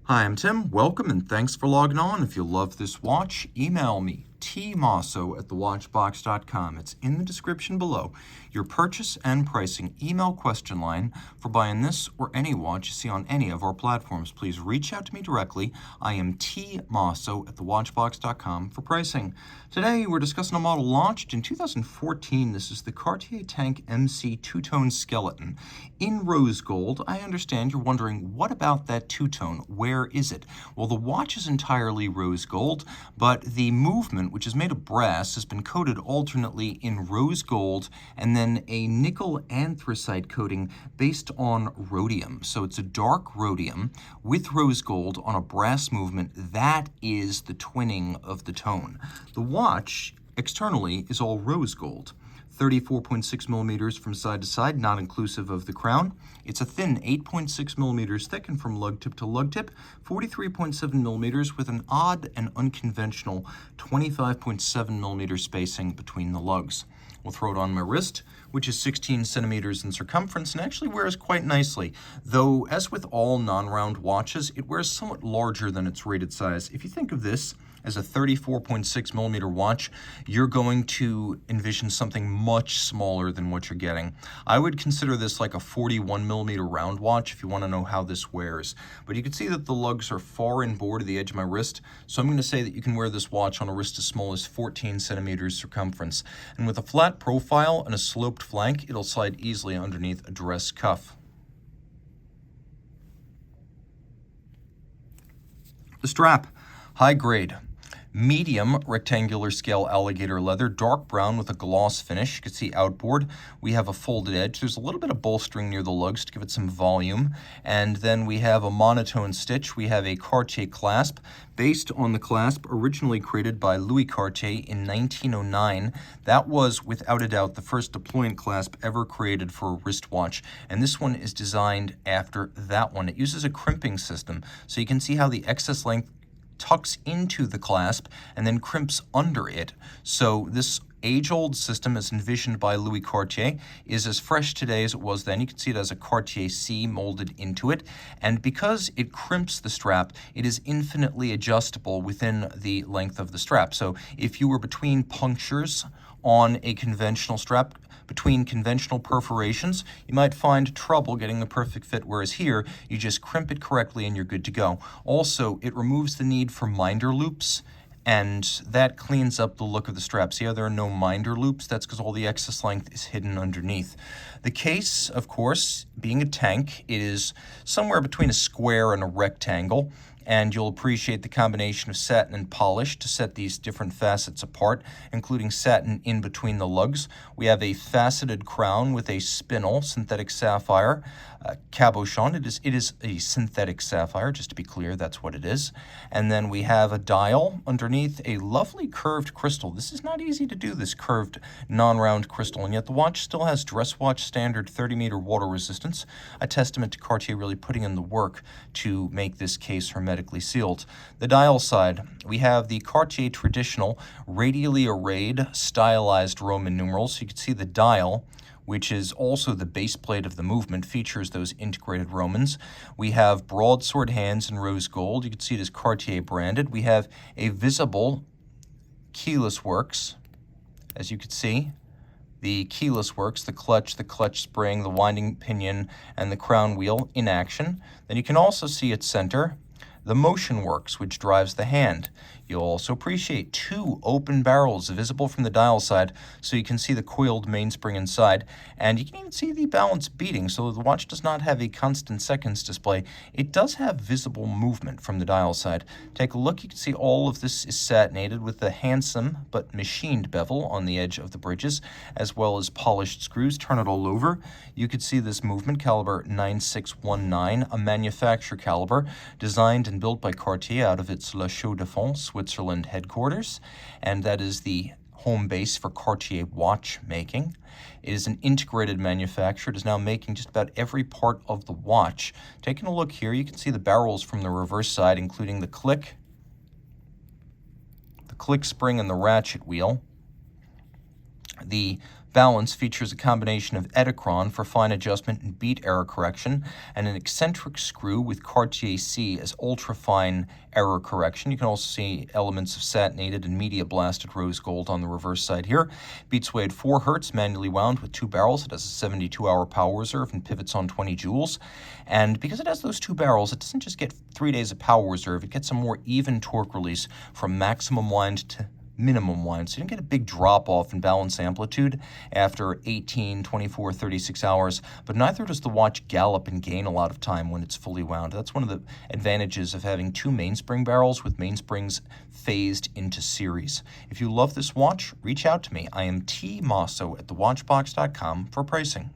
Hi, I'm Tim. Welcome and thanks for logging on. If you love this watch, email me, tmosso@thewatchbox.com. It's in the description below. Your purchase and pricing email question line for buying this or any watch you see on any of our platforms. Please reach out to me directly. I am tmosso@thewatchbox.com for pricing. Today we're discussing a model launched in 2014. This is the Cartier Tank MC two-tone Skeleton in rose gold. I understand you're wondering, what about that two-tone? Where is it? Well, the watch is entirely rose gold, but the movement, which is made of brass, has been coated alternately in rose gold and then a nickel anthracite coating based on rhodium. So it's a dark rhodium with rose gold on a brass movement. That is the twinning of the tone. The watch externally is all rose gold. 34.6 millimeters from side to side, not inclusive of the crown. It's a thin 8.6 millimeters thick and from lug tip to lug tip, 43.7 millimeters with an odd and unconventional 25.7 millimeter spacing between the lugs. We'll throw it on my wrist, which is 16 centimeters in circumference and actually wears quite nicely. Though, as with all non-round watches, it wears somewhat larger than its rated size. If you think of this as a 34.6 millimeter watch, you're going to envision something much smaller than what you're getting. I would consider this like a 41 millimeter round watch if you want to know how this wears. But you can see that the lugs are far inboard to the edge of my wrist, so I'm going to say that you can wear this watch on a wrist as small as 14 centimeters circumference. And with a flat profile and a sloped flank, it'll slide easily underneath a dress cuff. The strap, high grade. Medium rectangular scale alligator leather, dark brown with a gloss finish. You can see outboard. We have a folded edge. There's a little bit of bolstering near the lugs to give it some volume. And then we have a monotone stitch. We have a Cartier clasp based on the clasp originally created by Louis Cartier in 1909. That was, without a doubt, the first deployant clasp ever created for a wristwatch. And this one is designed after that one. It uses a crimping system. So you can see how the excess length tucks into the clasp and then crimps under it. So this age-old system, as envisioned by Louis Cartier, is as fresh today as it was then. You can see it has a Cartier C molded into it. And because it crimps the strap, it is infinitely adjustable within the length of the strap. So if you were between punctures on a conventional strap, between conventional perforations, you might find trouble getting the perfect fit, whereas here, you just crimp it correctly and you're good to go. Also, it removes the need for minder loops, and that cleans up the look of the strap. See how there are no minder loops? That's because all the excess length is hidden underneath. The case, of course, being a tank, it is somewhere between a square and a rectangle, and you'll appreciate the combination of satin and polish to set these different facets apart, including satin in between the lugs. We have a faceted crown with a spinel, synthetic sapphire, cabochon. It is a synthetic sapphire, just to be clear, that's what it is. And then we have a dial underneath, a lovely curved crystal. This is not easy to do, this curved non-round crystal, and yet the watch still has dress watch standard 30-meter water resistance, a testament to Cartier really putting in the work to make this case hermetically sealed. The dial side, we have the Cartier traditional radially arrayed stylized Roman numerals. You can see the dial, which is also the base plate of the movement, features those integrated Romans. We have broadsword hands in rose gold. You can see it is Cartier branded. We have a visible keyless works, as you can see. The keyless works, the clutch spring, the winding pinion, and the crown wheel in action. Then you can also see its center, the motion works, which drives the hand. You'll also appreciate two open barrels visible from the dial side, so you can see the coiled mainspring inside, and you can even see the balance beating. So the watch does not have a constant seconds display. It does have visible movement from the dial side. Take a look. You can see all of this is satinated with a handsome but machined bevel on the edge of the bridges, as well as polished screws. Turn it all over. You can see this movement, caliber 9619, a manufacturer caliber, designed and built by Cartier out of its La Chaux-de-Fonds, Switzerland headquarters, and that is the home base for Cartier watchmaking. It is an integrated manufacturer. It is now making just about every part of the watch. Taking a look here, you can see the barrels from the reverse side, including the click spring, and the ratchet wheel. The Balance features a combination of Edicron for fine adjustment and beat error correction, and an eccentric screw with Cartier C as ultra-fine error correction. You can also see elements of satinated and media blasted rose gold on the reverse side here. Beats weighed 4 Hertz, manually wound with 2 barrels. It has a 72-hour power reserve and pivots on 20 joules. And because it has those 2 barrels, it doesn't just get 3 days of power reserve, it gets a more even torque release from maximum wind to minimum wind. So you don't get a big drop off in balance amplitude after 18, 24, 36 hours, but neither does the watch gallop and gain a lot of time when it's fully wound. That's one of the advantages of having 2 mainspring barrels with mainsprings phased into series. If you love this watch, reach out to me. I am Team Mosso at thewatchbox.com for pricing.